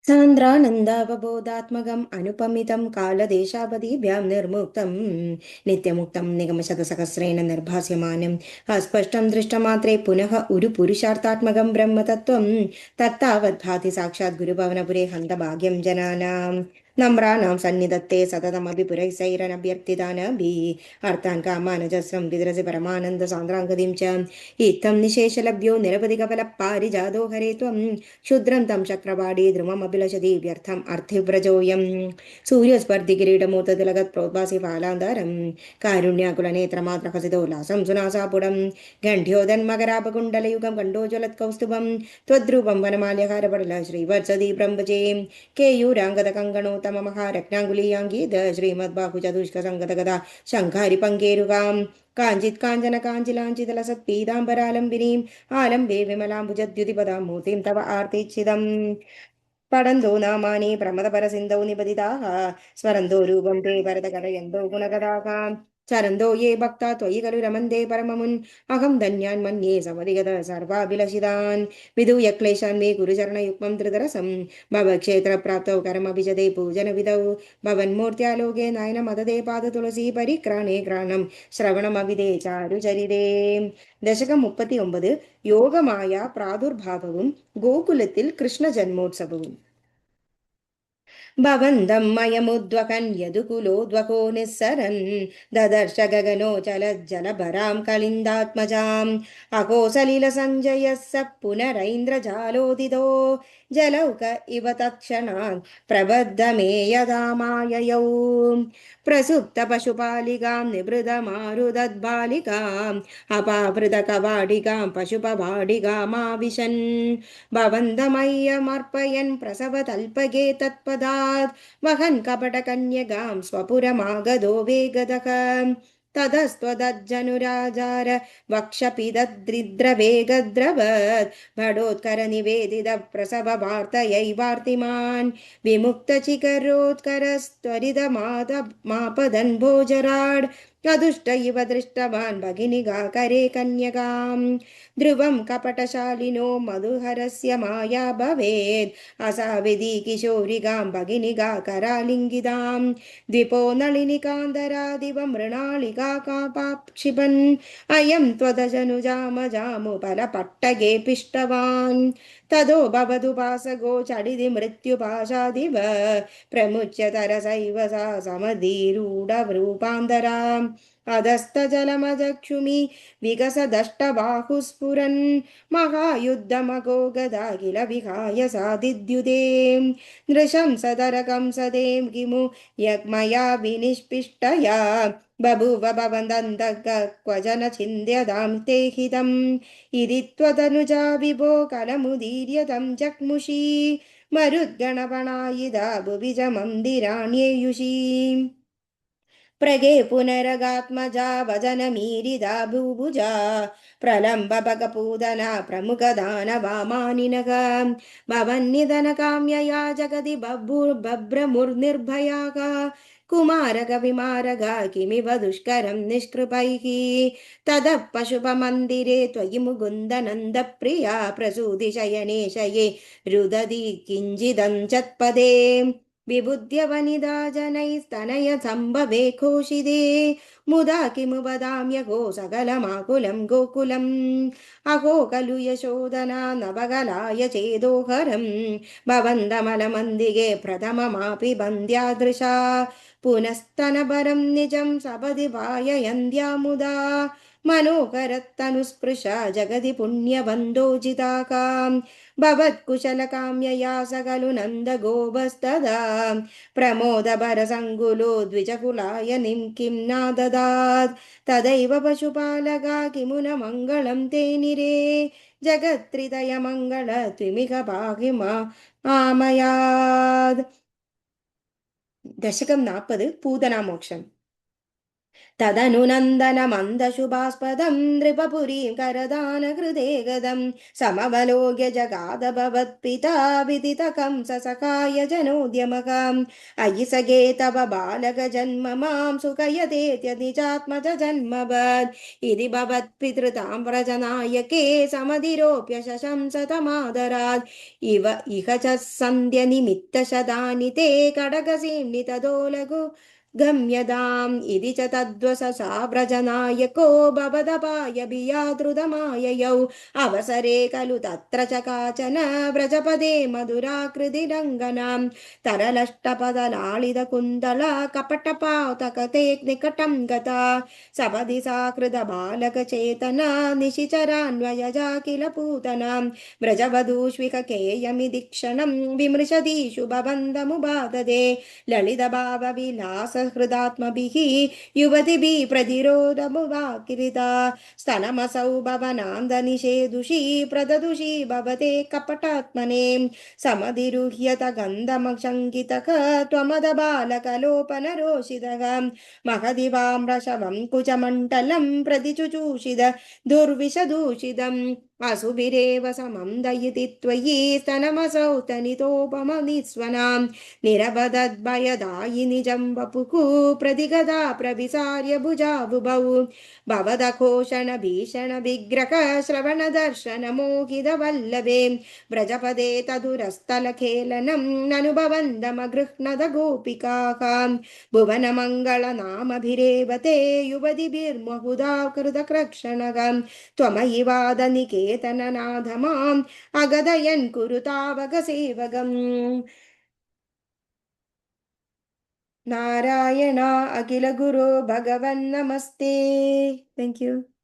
सान्द्रानन्दावबोधात्मकम् अनुपमितं कालदेशावधिभ्यां निर्मुक्तं नित्यमुक्तं निगमशतसहस्रेण निर्भास्यमानम् अस्पष्टं दृष्टमात्रे पुनः उरुपुरुषार्थात्मकं ब्रह्मतत्त्वं तत्तावद्भाति साक्षात् गुरुभवनपुरे हन्तभाग्यं जनानाम् नम्राणां सन्निधत्ते सततमपि पुरैसैरनभ्यर्थितानभिः अर्थान् कामानजस्रं विदरसि परमानन्द सान्द्राङ्गतिं च इत्थं निशेषलभ्यो निरवधिकफलः पारिजातो हरे त्वं क्षुद्रं तं चक्रवाडी ध्रुवमभिलषति व्यर्थम् अर्थिव्रजोऽयं सूर्यस्पर्धि किरीटमूर्ततिलगत् प्रोद्भासि फालान्धरं कारुण्याकुलनेत्रमात्रहसितोल्लासं सुनासापुडं घण्ट्योदन्मकरापकुण्डलयुगं कण्डोज्वलत्कौस्तुभं त्वद्रूपं वनमाल्यहारपडल श्रीवत्सदि ब्रह्मजे केयूराङ्गदकङ्कणोत्तममहारत्नाङ्गुलीयाङ्गीद श्रीमद्बाहुचतुष्कसङ्गतगदा शङ्खारिपङ्केरुकाम् काञ्चित् काञ्चन काञ्चिलाञ्चितलसत्पीताम्बरालम्बिनीम् आलम्बे विमलाम्बुजद्युतिपदां मूर्तिं तव आर्तिच्छिदम् पठन्तो नामानि प्रमदपरसिन्धौ निपतिताः स्मरन्तो रूपं ते भरतकथयन्तो गुणगदाः चरन्तो ये भक्ता त्वयि खलु रमन्ते परममुन् अहं धन्यान् मन्ये समधिगत सर्वाभिलषितान् विधूय क्लेशान् मे गुरुचरणयुग्मं धृतरसं भवक्षेत्रप्राप्तौ करमभिजते पूजनविधौ भवन्मूर्त्यालोके नयनमददे पादतुलसी परिक्राणे ग्राणं ശ്രവണമവിതേ ചാരുചരിതേ. ദശകം 39. യോഗമായ പ്രാദുർഭാവവും ഗോകുലത്തിൽ കൃഷ്ണജന്മോത്സവവും. ഭവന്തം മയമുദ്വഹൻ യദുകുലോദ്വഹോ നിസ്സരൻ ദദർശ ഗഗനോചലജ്ജലഭരാം കലിന്ദാത്മജാം അഹോ സലില സഞ്ജയ സ പുനരൈന്ദ്രജാലോദിതോ ജലൗക ഇവ തത്ക്ഷണാത് പ്രബദ്ധമേ യഥാ മായയൗ പ്രസുപ്ത പശുപാലികാം നിവൃതമാരുതദ്ബാലികാം അപാവൃത കവാടികാം പശുപവാടികാമാവിശൻ ഭവന്തമയ്യമർപ്പയൻ പ്രസവതൽപകേ തത്പദാത് വഹൻ കപടകന്യകാം സ്വപുരമാഗതോ വേഗതഃ ततस्त्वदज्जनुराजार वक्षपिदद्रिद्रवेगद्रवत् भडोत्कर निवेदित प्रसव वार्तयैवार्तिमान् विमुक्तचिकरोत्करस्त्वरितमापदन् भोजराड् अदुष्ट इव दृष्टवान् भगिनिगाकरे कन्यकाम् ध्रुवं कपटशालिनो मधुहरस्य माया भवेत् असाविधि किशोरिकां भगिनिगाकरालिङ्गितां द्विपो नलिनिकान्तरादिव मृणालिका कापाक्षिपन् अयं त्वदजनुजामजामुपलपट्टगे पिष्टवान् तदो भवदुपासगो चडिति मृत्युपाशादिव प्रमुच्य तरसैव सा समधीरूढरूपान्तरा अधस्तजलमजक्षुमि विकसदष्टबाहुस्फुरन् महायुद्धमगो गदा किल विहाय साधिद्युते नृशंसदरकं सदें किमु यक्मया विनिष्पिष्टया बभूव भवन्दन्तः क्वचन छिन्द्यतां ते हितम् इति त्वदनुजा विभो कलमुदीर्य तं जग्मुषी मरुद्गणपणायिदा भुवि च मन्दिराण्येयुषी प्रगे पुनरगात्मजा वजनमीरिदा भूभुजा प्रलम्बभगपूदना प्रमुखदानवामानिनः भवन्निधनकाम्यया जगति बभ्रमुर्निर्भयाः कुमारकविमारगा किमिव दुष्करं निष्कृपैः ततः पशुपमन्दिरे त्वयि मुकुन्दनन्दप्रिया प्रसूतिशयने शये रुदति किञ्चिदञ्चत्पदे विबुध्य वनिता जनैस्तनय सम्भवे घोषिते मुदा किमु वदाम्यहो सकलमाकुलं गोकुलम् अहो खलु यशोदना नवकलाय चेदोहरं भवन्तमलमन्दिगे प्रथममापि बन्द्यादृशा पुनस्तनपरं निजं सपदि वाययन्त्या मुदा मनोहरत्तनुस्पृशा जगति पुण्यबन्धोजिताकां भवत्कुशलकाम्यया सकलु नन्दगोपस्तदा प्रमोदभरसङ्कुलो द्विजकुलाय निं किं नाददात् तदैव पशुपालका किमु न मङ्गलं ते निरे जगत्त्रितयमङ्गल त्विमिह पाहि मामयात्. दशकं 40. पूतनामोक्षम्. तदनु नन्दनमन्दशुभास्पदं नृपपुरीं करदानकृते गदं समवलोक्य जगाद भवत्पिता विदितकं ससखाय जनोद्यमकम् अयि सखे तव बालकजन्म मां सुखयतेत्यनिजात्मज जन्मवत् इति भवत्पितृतां व्रजनायके समधिरोप्य शशंसतमादरात् इव इह च सन्ध्यनिमित्तशदानि ते कडगसीम्नितदोलगु गम्यताम् इति च तद्वससा व्रजनायको भवदपायभियादृतमाययौ अवसरे खलु तत्र च काचन व्रजपदे मधुराकृतिरङ्गनां तरलष्टपदलालितकुन्तला कपटपातकते निकटं गता सपदि सा कृतबालकचेतना निशिचरान्वयजा किल पूतनां व्रजवधूष्विककेयमिति क्षणं विमृशतीषु भवन्दमुपाददे ललितभावविलासहृदात्मभिः युवतिभिः प्रतिरोधमुवाकृता स्तनमसौ भवनान्दनिषेदुषी प्रददुषी भवते कपटात्मने समधिरुह्यत गन्धमशङ्कितः त्वमदबालकलोपनरोषितः महदिवाम्रशवं कुचमण्डलं प्रतिचुचूषिद दुर्विषदूषितम् असुभिरेव समं दयिति त्वयि स्तनमसौ तनितोपमनिस्वनाम् निरवदद्भयदायिनि जम्बपुः प्रतिगदा प्रविसार्य भुजाबुभौ भवदघोषण भीषण विग्रह श्रवण दर्शन मोहितवल्लभे व्रजपदे तदुरस्थलखेलनं ननुभवन्दमगृह्णद गोपिकाः भुवनमङ्गलनामभिरेव ते युवतिभिर्महुधा कृतकृक्षणगं त्वमयि वादनिकेतननाथ माम् अगदयन् कुरुतावगसेवगम् नारायण अखिल गुरो भगवन् नमस्ते. Thank you.